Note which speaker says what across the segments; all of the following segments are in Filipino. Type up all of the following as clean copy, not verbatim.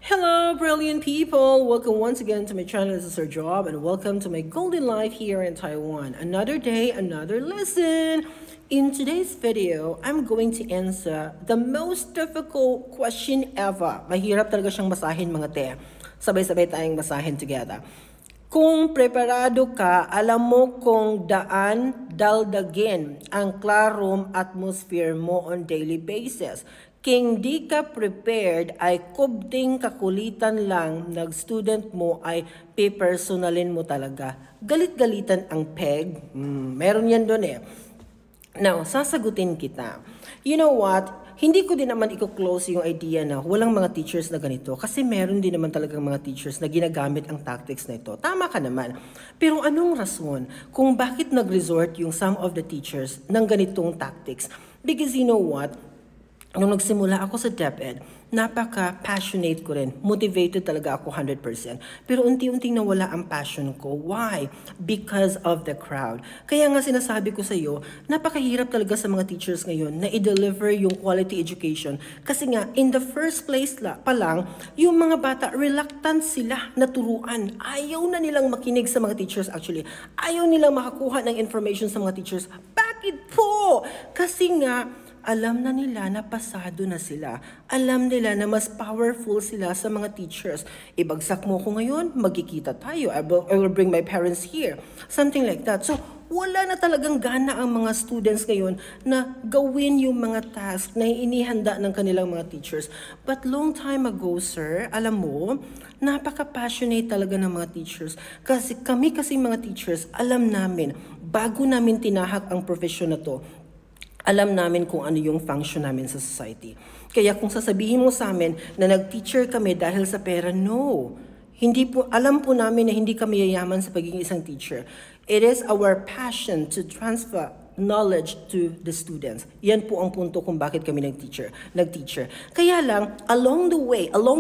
Speaker 1: Hello, brilliant people! Welcome once again to my channel. This is Sir Job, and welcome to my golden life here in Taiwan. Another day, another lesson. In today's video, I'm going to answer the most difficult question ever. Mahirap talaga siyang basahin, mga te. Sabay-sabay tayong basahin together. Kung preparado ka, alam mo kung daan daldagin ang classroom atmosphere mo on daily basis. King di ka prepared ay kubding kakulitan lang nag-student mo ay pe-personalin mo talaga. Galit-galitan ang peg. Meron yan doon eh. Now, sasagutin kita. You know what? Hindi ko din naman i-close yung idea na walang mga teachers na ganito kasi meron din naman talagang mga teachers na ginagamit ang tactics na ito. Tama ka naman. Pero anong rason kung bakit nag-resort yung some of the teachers ng ganitong tactics? Because you know what? Nung nagsimula ako sa DepEd, napaka-passionate ko rin. Motivated talaga ako 100%. Pero unti-unting nawala ang passion ko. Why? Because of the crowd. Kaya nga sinasabi ko sa iyo, napakahirap talaga sa mga teachers ngayon na i-deliver yung quality education. Kasi nga, in the first place pa lang, yung mga bata, reluctant sila na turuan. Ayaw na nilang makinig sa mga teachers actually. Ayaw nilang makakuha ng information sa mga teachers. Bakit po? Kasi nga, alam na nila na pasado na sila. Alam nila na mas powerful sila sa mga teachers. Ibagsak mo ko ngayon, magkikita tayo. I will bring my parents here. Something like that. So, wala na talagang gana ang mga students ngayon na gawin yung mga task na inihanda ng kanilang mga teachers. But long time ago, sir, alam mo, napaka-passionate talaga ng mga teachers. Kasi kami mga teachers, alam namin, bago namin tinahak ang profession na to, alam namin kung ano yung function namin sa society. Kaya kung sasabihin mo sa amin na nag-teacher kami dahil sa pera, no. Hindi po, alam po namin na hindi kami yayaman sa pagiging isang teacher. It is our passion to transfer knowledge to the students. Yan po ang punto kung bakit kami nag-teacher. Kaya lang, along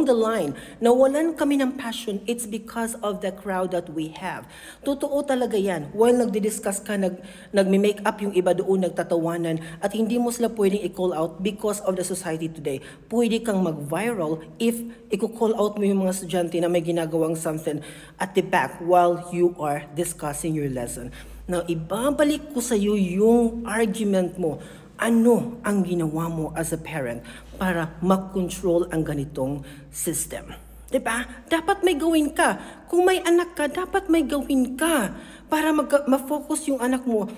Speaker 1: the line, nawalan kami ng passion, it's because of the crowd that we have. Totoo talaga yan. While nagdi-discuss ka, nagme-make up yung iba doon, nagtatawanan, at hindi mo sila pwedeng i-call out because of the society today. Pwede kang mag-viral if i-call out mo yung mga estudyante na may ginagawang something at the back while you are discussing your lesson. Now, ibabalik ko sa iyo yung argument mo. Ano ang ginawa mo as a parent para mag-control ang ganitong system? Diba? Dapat may gawin ka. Kung may anak ka, dapat may gawin ka para ma-focus yung anak mo,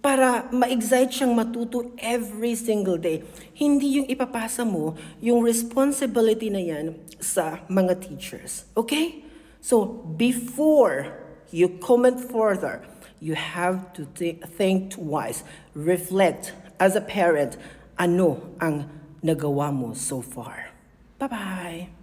Speaker 1: para ma-excite siyang matuto every single day. Hindi yung ipapasa mo yung responsibility na yan sa mga teachers. Okay? So, before you comment further, you have to think twice. Reflect as a parent, ano ang nagawa mo so far. Bye-bye!